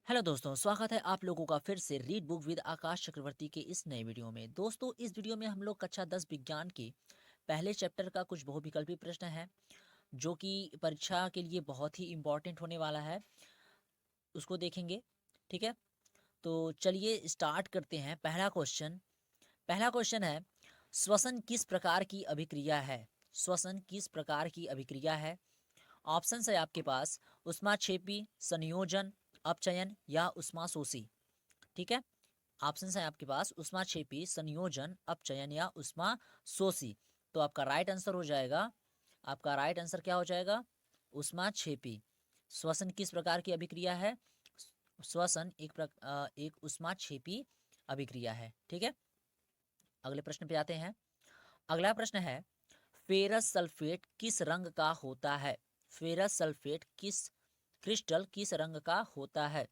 Hello दोस्तों, स्वागत है आप लोगों का फिर से रीड बुक विद आकाश चक्रवर्ती के इस नए वीडियो में। दोस्तों, इस वीडियो में हम लोग कक्षा 10 विज्ञान के पहले चैप्टर का कुछ बहुविकल्पी प्रश्न है जो कि परीक्षा के लिए बहुत ही इम्पोर्टेंट होने वाला है, उसको देखेंगे। ठीक है, तो चलिए स्टार्ट करते हैं। पहला क्वेश्चन है, श्वसन किस प्रकार की अभिक्रिया है? श्वसन किस प्रकार की अभिक्रिया है? ऑप्शन है आपके पास ऊष्माक्षेपी, संयोजन, अपचयन या ऊष्माशोषी। ठीक है, ऑप्शन है आपके पास ऊष्माक्षेपी, संयोजन, अपचयन या ऊष्माशोषी। तो आपका राइट आंसर क्या हो जाएगा? ऊष्माक्षेपी। श्वसन किस प्रकार की अभिक्रिया है? श्वसन एक ऊष्माक्षेपी अभिक्रिया है। ठीक है, अगले प्रश्न पे आते हैं। अगला प्रश्न है, फेरस सल्फेट किस रंग का होता है? फेरस सल्फेट किस क्रिस्टल किस रंग का होता है?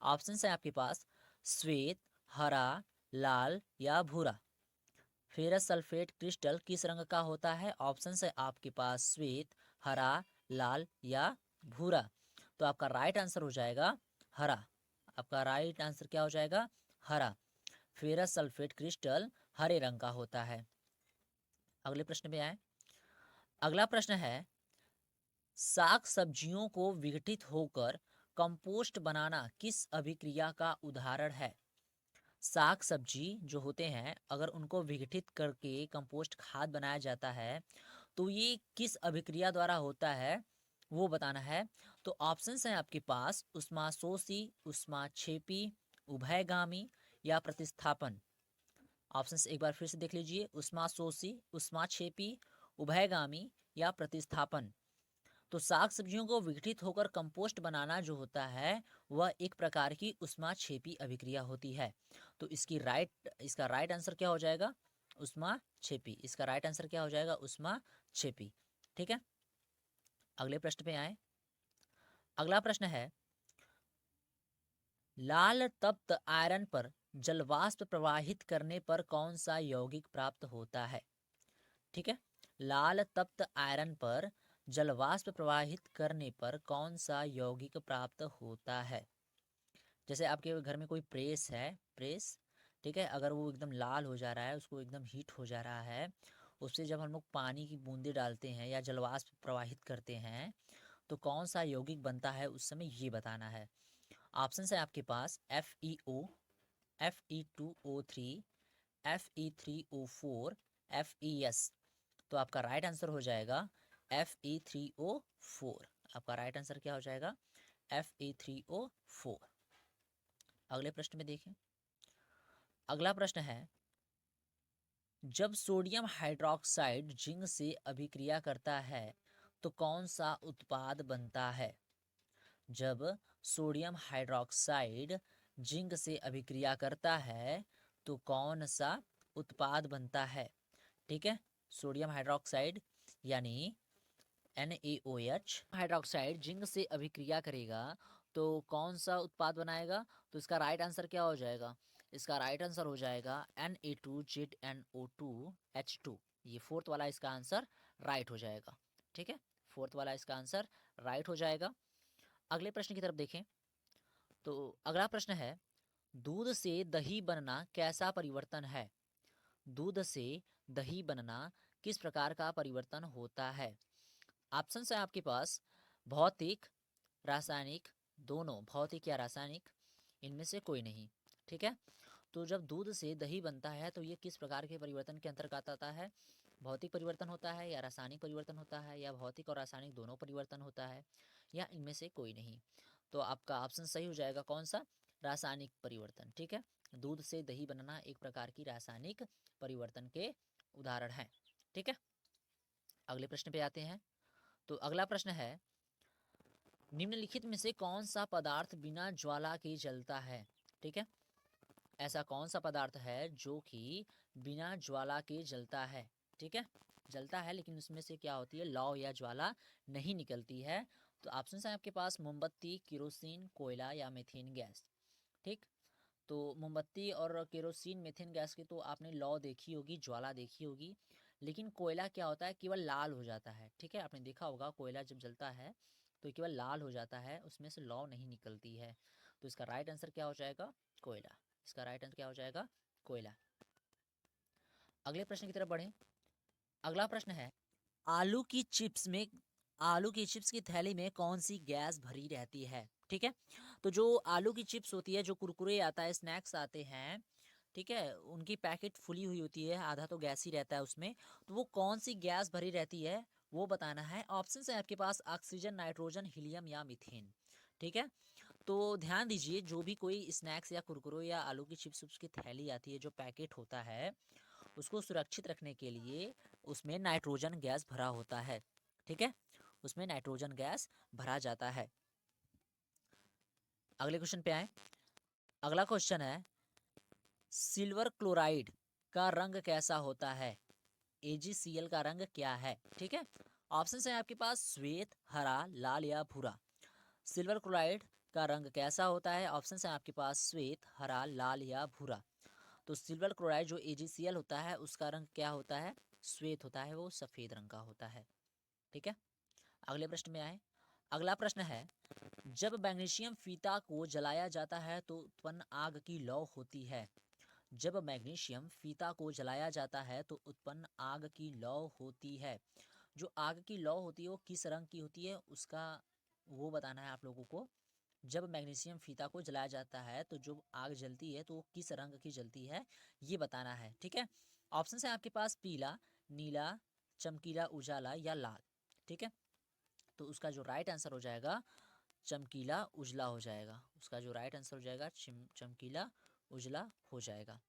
ऑप्शन है आपके पास श्वेत, हरा, लाल या भूरा। फेरस सल्फेट क्रिस्टल किस रंग का होता है? ऑप्शन है आपके पास श्वेत, हरा, लाल या भूरा। तो आपका राइट आंसर हो जाएगा हरा। आपका राइट आंसर क्या हो जाएगा? हरा। फेरस सल्फेट क्रिस्टल हरे रंग का होता है। अगले प्रश्न में आए। अगला प्रश्न है, साग सब्जियों को विघटित होकर कंपोस्ट बनाना किस अभिक्रिया का उदाहरण है? साग सब्जी जो होते हैं, अगर उनको विघटित करके कंपोस्ट खाद बनाया जाता है तो ये किस अभिक्रिया द्वारा होता है, वो बताना है। तो ऑप्शंस हैं आपके पास ऊष्माशोषी, ऊष्माक्षेपी, उभयगामी या प्रतिस्थापन। ऑप्शंस एक बार फिर से देख लीजिए, ऊष्माशोषी, ऊष्माक्षेपी, उभयगामी या प्रतिस्थापन। तो साग सब्जियों को विघटित होकर कंपोस्ट बनाना जो होता है वह एक प्रकार की ऊष्माक्षेपी अभिक्रिया होती है। तो इसका राइट आंसर क्या हो जाएगा? ऊष्माक्षेपी। इसका राइट आंसर क्या हो जाएगा? ऊष्माक्षेपी। ठीक है, अगले प्रश्न पे आए। अगला प्रश्न है, लाल तप्त आयरन पर जलवाष्प प्रवाहित करने पर कौन सा यौगिक प्राप्त होता है? ठीक है, लाल तप्त आयरन पर जलवाष्प प्रवाहित करने पर कौन सा यौगिक प्राप्त होता है? जैसे आपके घर में कोई प्रेस, ठीक है, अगर वो एकदम लाल हो जा रहा है, उसको एकदम हीट हो जा रहा है, उससे जब हम लोग पानी की बूंदे डालते हैं या जलवाष्प प्रवाहित करते हैं तो कौन सा यौगिक बनता है उस समय, ये बताना है। ऑप्शन है आपके पास FeO, Fe2O3, Fe3O4, FeS। तो आपका राइट आंसर हो जाएगा Fe3O4। आपका राइट आंसर क्या हो जाएगा? Fe3O4। अगले प्रश्न में देखें। अगला प्रश्न है, जब सोडियम हाइड्रोक्साइड जिंक से अभिक्रिया करता है तो कौन सा उत्पाद बनता है? जब सोडियम हाइड्रोक्साइड जिंक से अभिक्रिया करता है तो कौन सा उत्पाद बनता है? ठीक है, सोडियम हाइड्रोक्साइड यानी NaOH हाइड्रोक्साइड जिंक से अभिक्रिया करेगा तो कौन सा उत्पाद बनाएगा? तो इसका राइट आंसर क्या हो जाएगा? इसका राइट आंसर हो जाएगा Na2ZNO2H2। ये फोर्थ वाला इसका आंसर राइट हो जाएगा। ठीक है, फोर्थ वाला इसका आंसर राइट हो जाएगा। अगले प्रश्न की तरफ देखें। तो अगला प्रश्न है, दूध से दही बनना कैसा परिवर्तन है? दूध से दही बनना किस प्रकार का परिवर्तन होता है? ऑप्शन है आपके पास भौतिक, रासायनिक, दोनों, भौतिक या रासायनिक, इनमें से कोई नहीं। ठीक है, तो जब दूध से दही बनता है तो ये किस प्रकार के परिवर्तन के अंतर्गत आता है? भौतिक परिवर्तन होता है या रासायनिक परिवर्तन होता है या भौतिक और रासायनिक दोनों परिवर्तन होता है या इनमें से कोई नहीं? तो आपका ऑप्शन सही हो जाएगा कौन सा? रासायनिक परिवर्तन। ठीक है, दूध से दही बनना एक प्रकार की रासायनिक परिवर्तन के उदाहरण है। ठीक है, अगले प्रश्न पे आते हैं। तो अगला प्रश्न है, निम्नलिखित में से कौन सा पदार्थ बिना ज्वाला के जलता है? ठीक है, ऐसा कौन सा पदार्थ है जो कि बिना ज्वाला के जलता है? ठीक है, जलता है लेकिन उसमें से क्या होती है, लौ या ज्वाला नहीं निकलती है। तो ऑप्शन है आपके पास मोमबत्ती, केरोसिन, कोयला या मीथेन गैस। ठीक, तो मोमबत्ती और केरोसिन, मीथेन गैस की तो आपने लौ देखी होगी, ज्वाला देखी होगी, लेकिन कोयला क्या होता है, केवल लाल हो जाता है। ठीक है, आपने देखा होगा कोयला जब जलता है तो केवल लाल हो जाता है, उसमें से लौ नहीं निकलती है। तो इसका राइट आंसर क्या हो जाएगा? कोयला। इसका राइट आंसर क्या हो जाएगा? कोयला। अगले प्रश्न की तरफ बढ़ें। अगला प्रश्न है, आलू की चिप्स में आलू की चिप्स की थैली में कौन सी गैस भरी रहती है? ठीक है, तो जो आलू की चिप्स होती है, जो कुरकुरे आता है, स्नैक्स आते हैं, ठीक है, उनकी पैकेट फुली हुई होती है, आधा तो गैस ही रहता है उसमें, तो वो कौन सी गैस भरी रहती है वो बताना है। ऑप्शन है आपके पास ऑक्सीजन, नाइट्रोजन, हीलियम या मीथेन। ठीक है, तो ध्यान दीजिए, जो भी कोई स्नैक्स या कुरकुरे या आलू की चिप्स की थैली आती है, जो पैकेट होता है, उसको सुरक्षित रखने के लिए उसमें नाइट्रोजन गैस भरा होता है। ठीक है, उसमें नाइट्रोजन गैस भरा जाता है। अगले क्वेश्चन पे आए। अगला क्वेश्चन है, सिल्वर क्लोराइड का रंग कैसा होता है? AgCl का रंग क्या है? ठीक है, ऑप्शन है आपके पास श्वेत, हरा, लाल या भूरा। सिल्वर क्लोराइड का रंग कैसा होता है? ऑप्शन है आपके पास श्वेत, हरा, लाल या भूरा। तो सिल्वर क्लोराइड जो AgCl होता है उसका रंग क्या होता है? श्वेत होता है, वो सफेद रंग का होता है। ठीक है, अगले प्रश्न में आए। अगला प्रश्न है, जब मैग्नीशियम फीता को जलाया जाता है तो उत्पन्न आग की लौ होती है। जब मैग्नीशियम फीता को जलाया जाता है तो उत्पन्न आग की लौ होती है। जो आग की लौ होती है वो किस रंग की होती है, उसका वो बताना है आप लोगों को। जब मैग्नीशियम फीता को जलाया जाता है तो जो आग जलती है तो वो किस रंग की जलती है, ये बताना है। ठीक है, ऑप्शन है आपके पास पीला, नीला, चमकीला, उजाला या लाल। ठीक है, तो उसका जो राइट आंसर हो जाएगा चमकीला उजला हो जाएगा। उसका जो राइट आंसर हो जाएगा चमकीला उजला हो जाएगा।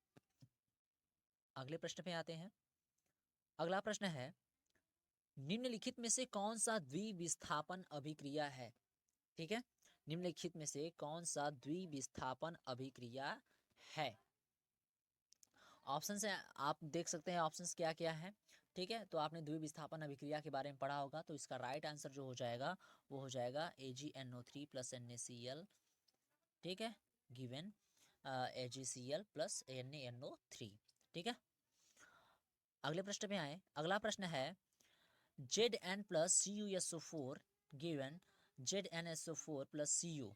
अगले प्रश्न पे आते हैं। अगला प्रश्न है, निम्नलिखित में से कौन सा द्विविस्थापन अभिक्रिया है? ठीक है, निम्नलिखित में से कौन सा द्विविस्थापन अभिक्रिया है? ऑप्शन से आप देख सकते हैं, ऑप्शंस क्या क्या है। ठीक है, तो आपने द्विविस्थापन अभिक्रिया के बारे में पढ़ा होगा, तो इसका राइट आंसर जो हो जाएगा वो हो जाएगा AgNO3 प्लस NaCl। ठीक है, गिवन AgCl प्लस NaNO3। ठीक है, अगले प्रश्न पे आए। अगला प्रश्न है, Zn plus CuSO4 given ZnSO4 plus Cu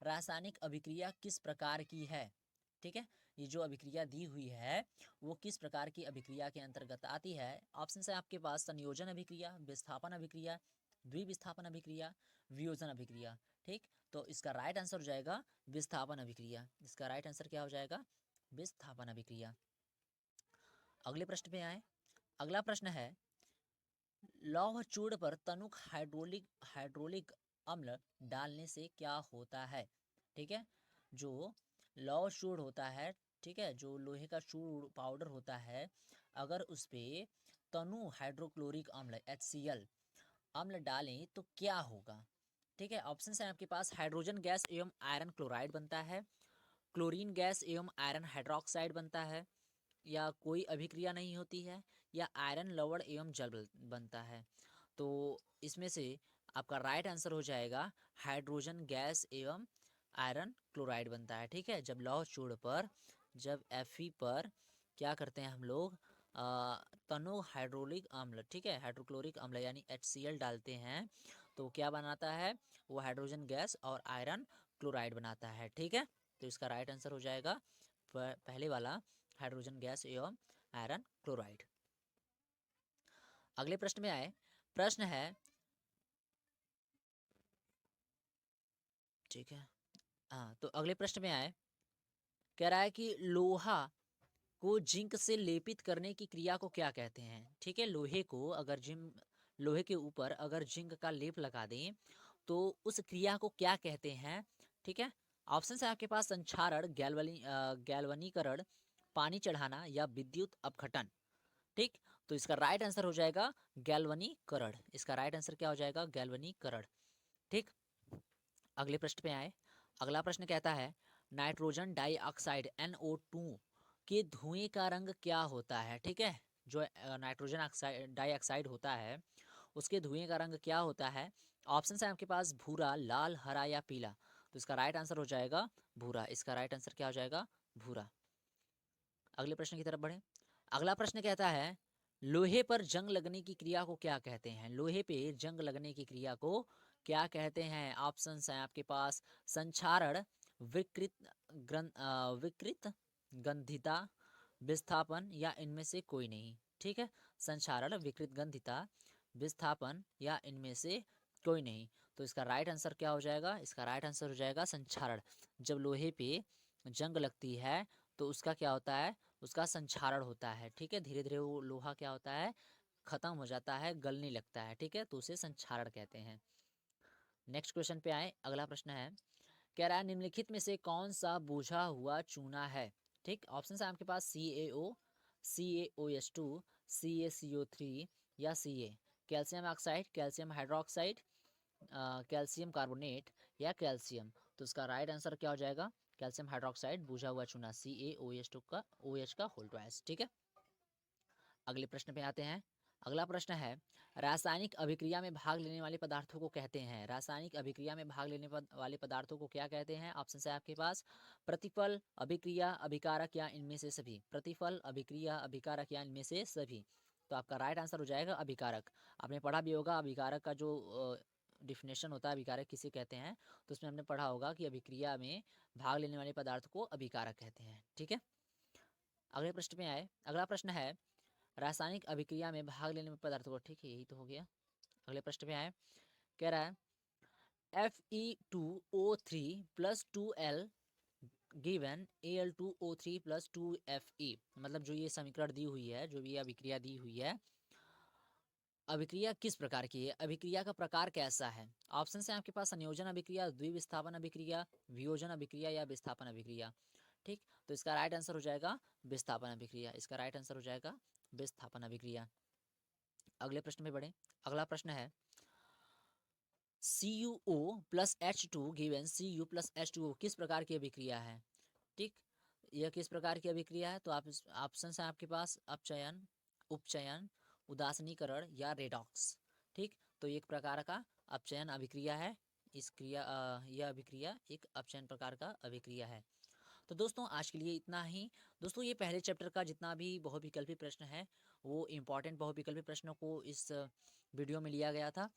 रासायनिक अभिक्रिया किस प्रकार की है? ठीक है, ये जो अभिक्रिया दी हुई है वो किस प्रकार की अभिक्रिया के अंतर्गत आती है? ऑप्शन है आपके पास संयोजन अभिक्रिया, विस्थापन अभिक्रिया, द्विविस्थापन अभिक्रिया, वियोजन अभिक्रिया। ठीक, तो इसका राइट आंसर हो जाएगा विस्थापन अभिक्रिया। इसका राइट आंसर क्या हो जाएगा? विस्थापन अभिक्रिया। अगले प्रश्न पे आए। अगला प्रश्न है, लौह चूर्ण पर तनुक हाइड्रोलिक अम्ल डालने से क्या होता है? ठीक है, जो लौह चूर्ण होता है, ठीक है, जो लोहे का चूर्ण पाउडर होता है, अगर उस पे तनु हाइड्रोक्लोरिक अम्ल HCl अम्ल डालें तो क्या होगा? ठीक है, ऑप्शन है आपके पास हाइड्रोजन गैस एवं आयरन क्लोराइड बनता है, क्लोरीन गैस एवं आयरन हाइड्रोक्साइड बनता है, या कोई अभिक्रिया नहीं होती है, या आयरन लवण एवं जल बनता है। तो इसमें से आपका राइट आंसर हो जाएगा हाइड्रोजन गैस एवं आयरन क्लोराइड बनता है। ठीक है, जब लौह चूर्ण पर, जब Fe पर क्या करते हैं हम लोग, तनु हाइड्रोलिक अम्ल, ठीक है, हाइड्रोक्लोरिक अम्ल यानी HCl डालते हैं, तो क्या बनाता है वो? हाइड्रोजन गैस और आयरन क्लोराइड बनाता है। ठीक है, तो इसका राइट आंसर हो जाएगा पहले वाला, हाइड्रोजन गैस एवं आयरन क्लोराइड। अगले प्रश्न में आए। प्रश्न है, ठीक है, हाँ, तो अगले प्रश्न में आए, कह रहा है कि लोहा को जिंक से लेपित करने की क्रिया को क्या कहते हैं? ठीक है, लोहे को अगर लोहे के ऊपर अगर जिंक का लेप लगा दें तो उस क्रिया को क्या कहते हैं? ठीक है, ऑप्शन है आपके पास संक्षारण, गैल्वनीकरण, पानी चढ़ाना या विद्युत अपघटन। ठीक, तो इसका राइट आंसर हो जाएगा गैल्वनीकरण। इसका राइट आंसर क्या हो जाएगा? गैल्वनीकरण। ठीक, अगले प्रश्न पे आए। अगला प्रश्न कहता है, नाइट्रोजन डाइऑक्साइड NO2 के धुएं का रंग क्या होता है? ठीक है, जो नाइट्रोजन डाइऑक्साइड होता है उसके धुएं का रंग क्या होता है? ऑप्शन है आपके पास भूरा, लाल, हरा या पीला। तो इसका राइट आंसर हो जाएगा भूरा। इसका राइट आंसर क्या हो जाएगा? भूरा। अगले प्रश्न की तरफ बढ़े। अगला प्रश्न कहता है, लोहे पर जंग लगने की क्रिया को क्या कहते हैं? लोहे पे जंग लगने की क्रिया को क्या कहते हैं? ऑप्शंस हैं आपके पास संक्षारण, विकृत गंधिता, विस्थापन या इनमें से कोई नहीं। ठीक है, संक्षारण, विकृत गंधिता, विस्थापन या इनमें से कोई नहीं। तो इसका राइट आंसर क्या हो जाएगा? इसका राइट आंसर हो जाएगा संक्षारण। जब लोहे पे जंग लगती है तो उसका क्या होता है? उसका संक्षारण होता है। ठीक है, धीरे धीरे वो लोहा क्या होता है? खत्म हो जाता है, गलने लगता है। ठीक है, तो उसे संक्षारण कहते हैं। नेक्स्ट क्वेश्चन पे आए। अगला प्रश्न है, कह रहा है निम्नलिखित में से कौन सा बुझा हुआ चूना है? ठीक, ऑप्शन है आपके पास CaO, CaOH2, CaCO3 या Ca। Calcium oxide, calcium hydroxide, calcium carbonate या कैल्शियम। तो इसका राइट आंसर क्या हो जाएगा? कैल्शियम हाइड्रोक्साइड, बुझा हुआ चूना, CaOH2 का OH का होल ट्वाइस। ठीक है, अगले प्रश्न पे आते हैं। अगला प्रश्न है, रासायनिक अभिक्रिया में भाग लेने वाले पदार्थों को कहते हैं। रासायनिक अभिक्रिया में भाग लेने वाले पदार्थों को क्या कहते हैं? ऑप्शन है आपके पास प्रतिफल, अभिक्रिया, अभिकारक या इनमें से सभी। प्रतिफल, अभिक्रिया, अभिकारक या इनमें से सभी। तो आपका राइट आंसर हो जाएगा अभिकारक। आपने पढ़ा भी होगा अभिकारक का जो डिफिनेशन होता है अभिकारक किसे कहते हैं, तो उसमें हमने पढ़ा होगा कि अभिक्रिया में भाग लेने वाले पदार्थ को अभिकारक कहते हैं। ठीक है, अगले प्रश्न में आए। अगला प्रश्न है, रासायनिक अभिक्रिया में भाग लेने में पदार्थों को, ठीक है यही तो हो गया। अगले प्रश्न पे आए, कह रहा है Fe2O3 plus 2L given Al2O3 plus 2Fe। मतलब जो ये समीकरण दी हुई है, जो भी ये अभिक्रिया दी हुई है, अभिक्रिया किस प्रकार की है? अभिक्रिया का प्रकार कैसा है? ऑप्शन है आपके पास संयोजन अभिक्रिया, द्विविस्थापन अभिक्रिया, वियोजन अभिक्रिया या विस्थापन अभिक्रिया। ठीक, तो इसका राइट आंसर हो जाएगा विस्थापन अभिक्रिया। इसका राइट आंसर हो जाएगा विस्थापन अभिक्रिया। अगले प्रश्न में बढ़े। अगला प्रश्न है, CuO plus H2 given Cu plus H2O किस प्रकार की अभिक्रिया है? ठीक, यह किस प्रकार की अभिक्रिया है? तो आप ऑप्शन है आपके पास अपचयन, उपचयन, उदासीनीकरण या रेडॉक्स। ठीक, तो एक प्रकार का अपचयन अभिक्रिया है। यह अभिक्रिया एक अपचयन प्रकार का अभिक्रिया है। तो दोस्तों आज के लिए इतना ही। दोस्तों ये पहले चैप्टर का जितना भी बहुविकल्पी प्रश्न है वो इम्पॉर्टेंट बहुविकल्पी प्रश्नों को इस वीडियो में लिया गया था।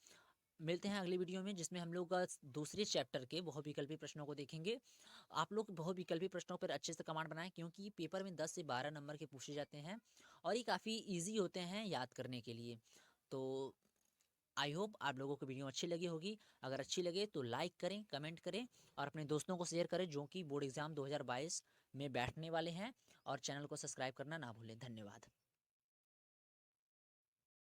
मिलते हैं अगली वीडियो में जिसमें हम लोग दूसरे चैप्टर के बहुविकल्पी प्रश्नों को देखेंगे। आप लोग बहुविकल्पी प्रश्नों पर अच्छे से कमांड बनाएं, क्योंकि पेपर में 10 से 12 नंबर के पूछे जाते हैं और ये काफ़ी इजी होते हैं याद करने के लिए। तो आई होप आप लोगों को वीडियो अच्छी लगी होगी। अगर अच्छी लगे तो लाइक करें, कमेंट करें और अपने दोस्तों को शेयर करें जो कि बोर्ड एग्जाम 2022 में बैठने वाले हैं। और चैनल को सब्सक्राइब करना ना भूलें। धन्यवाद।